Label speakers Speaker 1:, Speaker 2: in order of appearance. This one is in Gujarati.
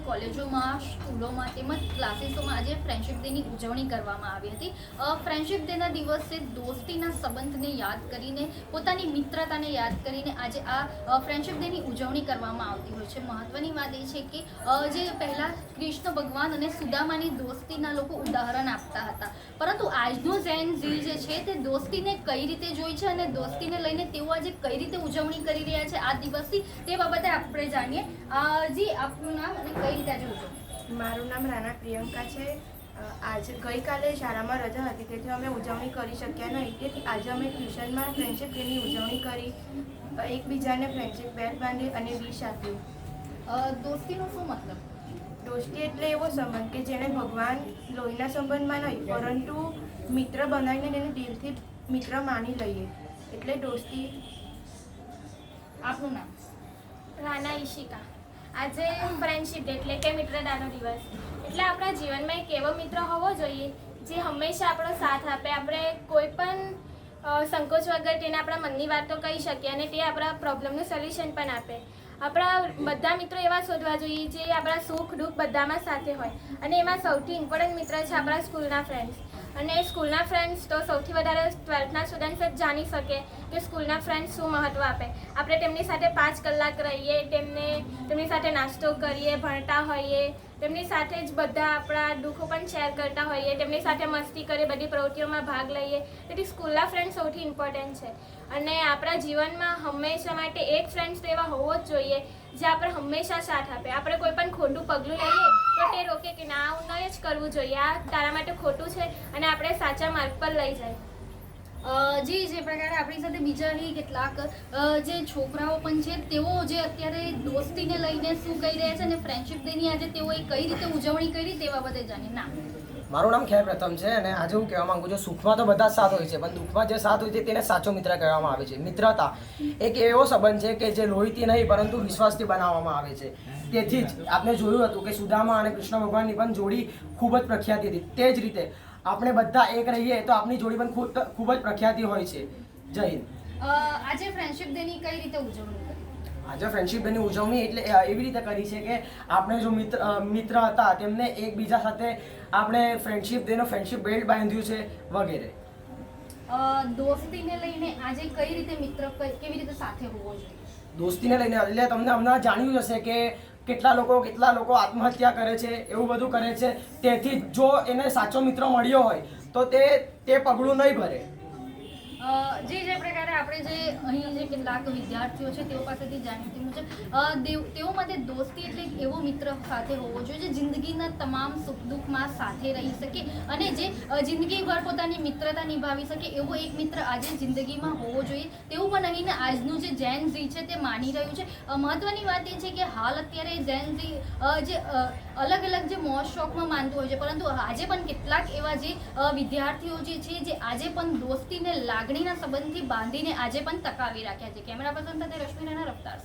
Speaker 1: કોલેજોમાં, સ્કૂલોમાં તેમજ ક્લાસીસોમાં આજે ફ્રેન્ડશિપ ડેની ઉજવણી કરવામાં આવી હતી. ફ્રેન્ડશિપ ડેના દિવસે દોસ્તીના સંબંધને યાદ કરીને, પોતાની મિત્રતાને યાદ કરીને આજે આ ફ્રેન્ડશિપ ડેની ઉજવણી કરવામાં આવતી હોય છે. મહત્વની વાત એ છે કે જે પહેલાં કૃષ્ણ ભગવાન અને સુદામાની દોસ્તીના લોકો ઉદાહરણ આપતા હતા, પરંતુ આજનું ઝેન ઝી જે છે તે દોસ્તીને કઈ રીતે જોઈ છે અને દોસ્તીને લઈને તેઓ આજે કઈ રીતે ઉજવણી કરી રહ્યા છે આ દિવસની, તે બાબતે આપણે જાણીએ. જી, આપનું નામ અને કઈ રીતે આજે ઉજવણી?
Speaker 2: મારું નામ રાણા પ્રિયંકા છે. આજે ગઈકાલે શાળામાં રજા હતી, તેથી અમે ઉજવણી કરી શક્યા નહીં. તેથી આજે અમે ટ્યુશનમાં ફ્રેન્ડશિપ ડેની ઉજવણી કરી, એકબીજાને ફ્રેન્ડશિપ બેલ્ટ બાંધી અને વિશ આપ્યું.
Speaker 1: દોસ્તીનો શું મતલબ?
Speaker 2: દોસ્તી એટલે એવો સંબંધ કે જેને ભગવાન લોહીના સંબંધમાં નહીં, પરંતુ મિત્ર બનાવીને તેને દિલથી મિત્ર માની લઈએ, એટલે દોસ્તી.
Speaker 1: આપનું નામ?
Speaker 3: રાના ઈશિકા. આજે ફ્રેન્ડશિપ ડે એટલે કે મિત્રતાનો દિવસ. એટલે આપણા જીવનમાં એક એવો મિત્ર હોવો જોઈએ જે હંમેશા આપણો સાથ આપે. આપણે કોઈ પણ સંકોચ વગર તેને આપણા મનની વાતો કહી શકીએ અને તે આપણા પ્રોબ્લેમનું સોલ્યુશન પણ આપે. આપણા બધા મિત્રો એવા શોધવા જોઈએ જે આપણા સુખ દુઃખ બધામાં સાથે હોય, અને એમાં સૌથી ઇમ્પોર્ટન્ટ મિત્ર છે આપણા સ્કૂલના ફ્રેન્ડ્સ. અને સ્કૂલના ફ્રેન્ડ્સ તો સૌથી વધારે 12થના સ્ટુડન્ટ્સ જ જાણી શકે કે સ્કૂલના ફ્રેન્ડ્સ શું મહત્ત્વ આપે. આપણે તેમની સાથે 5 કલાક રહીએ, તેમની સાથે નાસ્તો કરીએ, ભણતા હોઈએ, તેમની સાથે જ બધા આપણા દુઃખો પણ શેર કરતા હોઈએ, તેમની સાથે મસ્તી કરીએ, બધી પ્રવૃત્તિઓમાં ભાગ લઈએ. તેથી સ્કૂલના ફ્રેન્ડ સૌથી ઇમ્પોર્ટન્ટ છે. અને આપણા જીવનમાં હંમેશા માટે એક ફ્રેન્ડ્સ તો એવા હોવો જ જોઈએ જે આપણે હંમેશા સાથ આપે. આપણે કોઈ પણ ખોટું પગલું લઈએ તો તે રોકે કે ના, આવું નહીં જ કરવું જોઈએ, આ તારા માટે ખોટું છે, અને આપણે સાચા માર્ગ પર લઈ જાય.
Speaker 1: જી, જે પ્રકારે આપણી સાથે બીજા કેટલાક જે છોકરાઓ પણ છે, તેઓ જે અત્યારે દોસ્તીને લઈને શું કહી રહ્યા છે અને ફ્રેન્ડશિપ ડેની આજે તેઓએ કઈ રીતે ઉજવણી કરી તે બાબતે જાણીએ. ના,
Speaker 4: મારું નામ ખેર પ્રથમ છે અને આજે હું કહેવા માંગુ છું, સુખમાં તો બધા સાથ હોય છે, પણ દુઃખમાં જે સાથ હોય છે તેને સાચો મિત્ર કહેવામાં આવે છે. મિત્રતા એક એવો સંબંધ છે કે જે લોહીથી નહીં પરંતુ વિશ્વાસથી બનાવવામાં આવે છે. તેથી જ આપણે જોયું હતું કે સુદામા અને કૃષ્ણ ભગવાનની પણ જોડી ખૂબ જ પ્રખ્યાતિ હતી. તે જ રીતે આપણે બધા એક રહીએ તો આપણી જોડી પણ ખૂબ જ પ્રખ્યાતિ હોય છે. જય હિન્દ.
Speaker 1: આજે ફ્રેન્ડશિપ ડેની કઈ રીતે ઉજવણી કરી?
Speaker 4: આજે ફ્રેન્ડશિપ ડેની ઉજવણી એટલે એવી રીતે કરી છે કે આપણે જો મિત્ર હતા તેમને એકબીજા સાથે આપણે ફ્રેન્ડશિપ ડેનો ફ્રેન્ડશિપ બેલ્ટ બાંધ્યું છે વગેરે.
Speaker 1: દોસ્તીને લઈને આજે કઈ રીતે મિત્ર કેવી રીતે સાથે હોવો જોઈએ?
Speaker 4: દોસ્તીને લઈને એટલે તમને હમણાં જાણ્યું હશે કે કેટલા લોકો આત્મહત્યા કરે છે, એવું બધું કરે છે. તેથી જો એને સાચો મિત્ર મળ્યો હોય તો તે પગલું નહીં ભરે.
Speaker 1: જે પ્રકારે આપણે જે અહીં જે કેટલાક વિદ્યાર્થીઓ છે તેઓ પાસેથી જાણીતી મુજબ તેઓ માટે દોસ્તી એટલે એક એવો મિત્ર સાથે હોવો જોઈએ જે જિંદગીના તમામ સુખ દુઃખમાં સાથે રહી શકે અને જે જિંદગીભર પોતાની મિત્રતા નિભાવી શકે એવો એક મિત્ર આજે જિંદગીમાં હોવો જોઈએ, તેવું પણ અહીં આજનું જે ઝેન ઝી છે તે માની રહ્યું છે. મહત્વની વાત એ છે કે હાલ અત્યારે ઝેન ઝી જે અલગ અલગ જે મોજ શોખમાં માનતું હોય છે, પરંતુ આજે પણ કેટલાક એવા જે વિદ્યાર્થીઓ જે છે જે આજે પણ દોસ્તીને લાગણીના સંબંધથી બાંધીને આજે પણ ટકાવી રાખ્યા છે. કેમેરા પર્સન સાથે રશ્મિ રાણા, રફતાર.